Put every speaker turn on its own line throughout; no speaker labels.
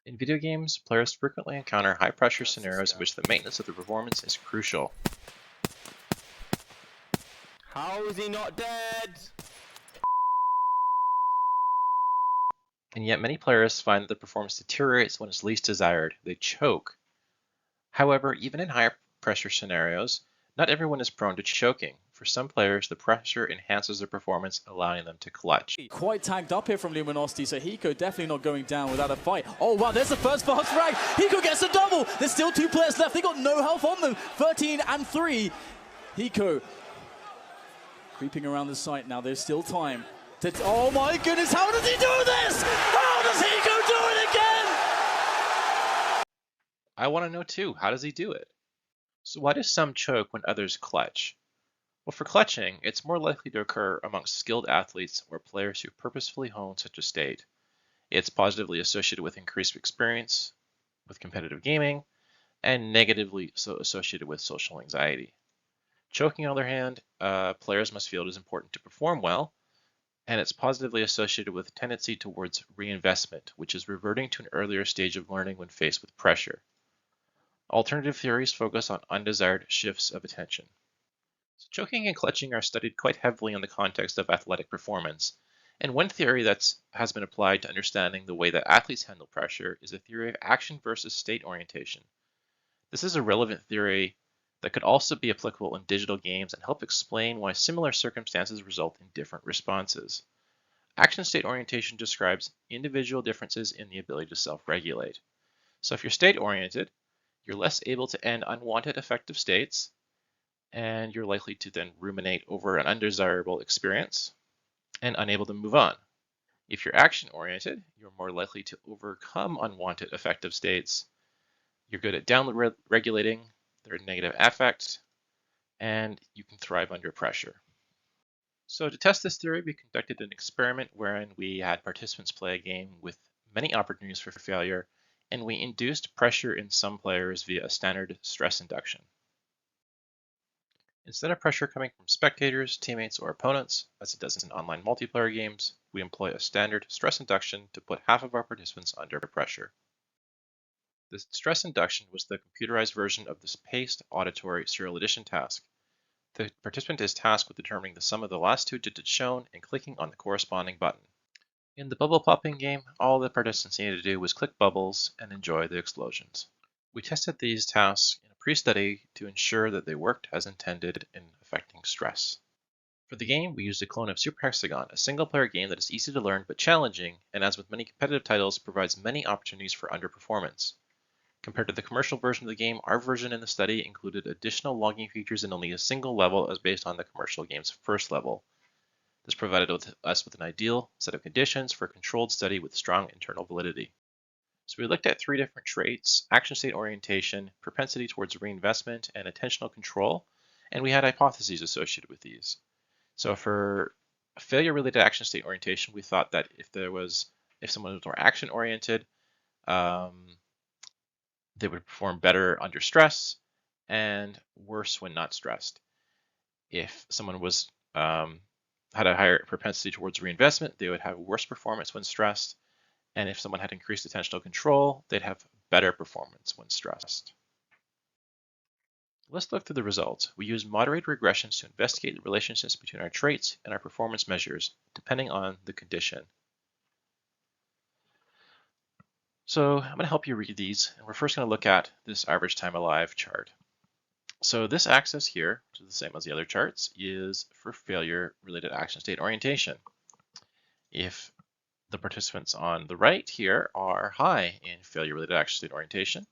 In video games, players frequently encounter high-pressure scenarios in which the maintenance of their performance is crucial.
How is he not dead?
And yet many players find that their performance deteriorates when it's least desired. They choke. However, even in high-pressure scenarios, not everyone is prone to choking. For some players, the pressure enhances their performance, allowing them to clutch.
Quite tagged up here from Luminosity, so Hiko definitely not going down without a fight. Oh wow, there's the first fast frag. Hiko gets a double. There's still 2 players left. They got no health on them. 13 and 3. Hiko creeping around the site now. There's still time. Oh my goodness, how does he do this? How does Hiko do it again?
I want to know too, how does he do it? So why do some choke when others clutch? Well, for clutching, it's more likely to occur amongst skilled athletes or players who purposefully hone such a state. It's positively associated with increased experience with competitive gaming, and negatively associated with social anxiety. Choking, on the other hand, players must feel it is important to perform well, and it's positively associated with a tendency towards reinvestment, which is reverting to an earlier stage of learning when faced with pressure. Alternative theories focus on undesired shifts of attention. So choking and clutching are studied quite heavily in the context of athletic performance, and one theory that has been applied to understanding the way that athletes handle pressure is a theory of action versus state orientation. This is a relevant theory that could also be applicable in digital games and help explain why similar circumstances result in different responses. Action state orientation describes individual differences in the ability to self-regulate. So if you're state-oriented, you're less able to end unwanted affective states, and you're likely to then ruminate over an undesirable experience and unable to move on. If you're action-oriented, you're more likely to overcome unwanted affective states. You're good at down-regulating their negative affect, and you can thrive under pressure. So to test this theory, we conducted an experiment wherein we had participants play a game with many opportunities for failure, and we induced pressure in some players via a standard stress induction. Instead of pressure coming from spectators, teammates, or opponents, as it does in online multiplayer games, we employ a standard stress induction to put half of our participants under pressure. The stress induction was the computerized version of this paced auditory serial addition task. The participant is tasked with determining the sum of the last 2 digits shown and clicking on the corresponding button. In the bubble popping game, all the participants needed to do was click bubbles and enjoy the explosions. We tested these tasks in a pre-study to ensure that they worked as intended in affecting stress. For the game, we used a clone of Super Hexagon, a single-player game that is easy to learn but challenging, and as with many competitive titles, provides many opportunities for underperformance. Compared to the commercial version of the game, our version in the study included additional logging features in only a single level as based on the commercial game's first level. This provided us with an ideal set of conditions for a controlled study with strong internal validity. So we looked at 3 different traits: action state orientation, propensity towards reinvestment, and attentional control, and we had hypotheses associated with these. So for failure-related action state orientation, we thought that if someone was more action-oriented, they would perform better under stress and worse when not stressed. If someone was had a higher propensity towards reinvestment, they would have worse performance when stressed. And if someone had increased attentional control, they'd have better performance when stressed. Let's look through the results. We used moderated regressions to investigate the relationships between our traits and our performance measures, depending on the condition. So I'm going to help you read these, and we're first going to look at this average time alive chart. So this axis here, which is the same as the other charts, is for failure-related action state orientation. If the participants on the right here are high in failure-related action state orientation,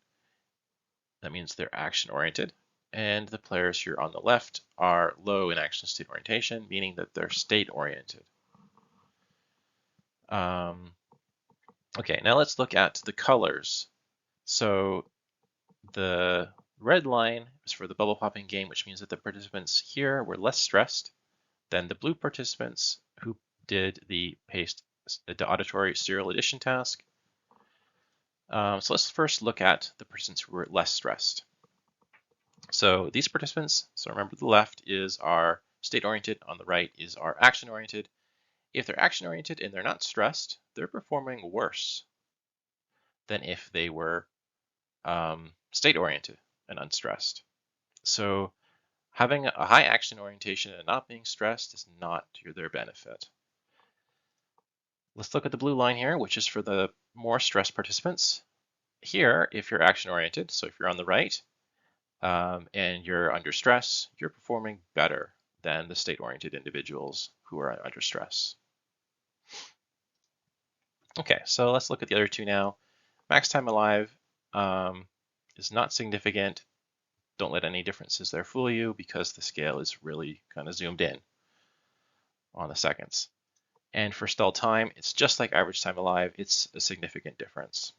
that means they're action-oriented, and the players here on the left are low in action state orientation, meaning that they're state-oriented. Okay, now let's look at the colors. So the red line is for the bubble popping game, which means that the participants here were less stressed than the blue participants who did the auditory serial addition task. So let's first look at the participants who were less stressed. So these participants, so remember the left is our state-oriented, on the right is our action-oriented. If they're action-oriented and they're not stressed, they're performing worse. than if they were state-oriented and unstressed. So having a high action orientation and not being stressed is not to their benefit. Let's look at the blue line here, which is for the more stressed participants. Here, if you're action-oriented, so if you're on the right and you're under stress, you're performing better than the state-oriented individuals who are under stress. Okay, so let's look at the other two now. Max time alive is not significant. Don't let any differences there fool you because the scale is really kind of zoomed in on the seconds. And for stall time, it's just like average time alive. It's a significant difference.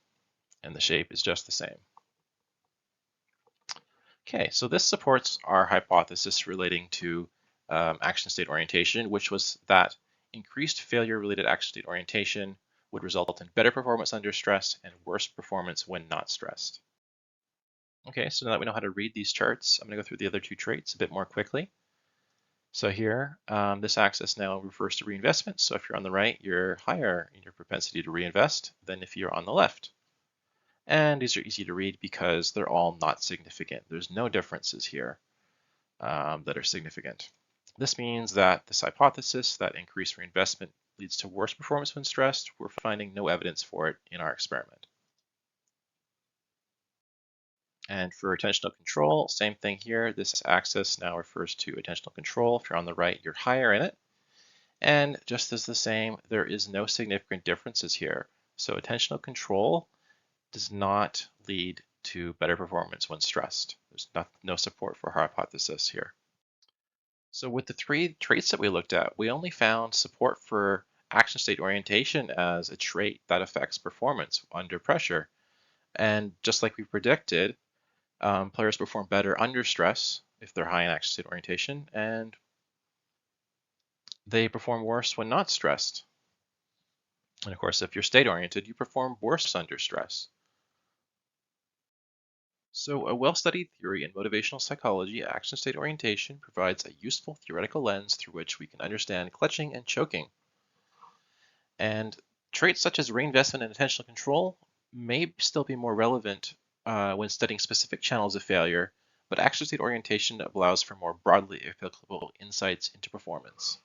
And the shape is just the same. Okay, so this supports our hypothesis relating to action state orientation, which was that increased failure-related action state orientation would result in better performance under stress and worse performance when not stressed. Okay, so now that we know how to read these charts, I'm going to go through the other two traits a bit more quickly. So here, this axis now refers to reinvestment. So if you're on the right, you're higher in your propensity to reinvest than if you're on the left. And these are easy to read because they're all not significant. There's no differences here that are significant. This means that this hypothesis that increased reinvestment leads to worse performance when stressed, we're finding no evidence for it in our experiment. And for attentional control, same thing here. This axis now refers to attentional control. If you're on the right, you're higher in it. And just as the same, there is no significant differences here. So attentional control does not lead to better performance when stressed. There's no support for our hypothesis here. So with the three traits that we looked at, we only found support for action state orientation as a trait that affects performance under pressure. And just like we predicted, players perform better under stress if they're high in action state orientation, and they perform worse when not stressed. And of course, if you're state oriented, you perform worse under stress. So a well-studied theory in motivational psychology, action state orientation provides a useful theoretical lens through which we can understand clutching and choking. And traits such as reinvestment and attentional control may still be more relevant when studying specific channels of failure, but action state orientation allows for more broadly applicable insights into performance.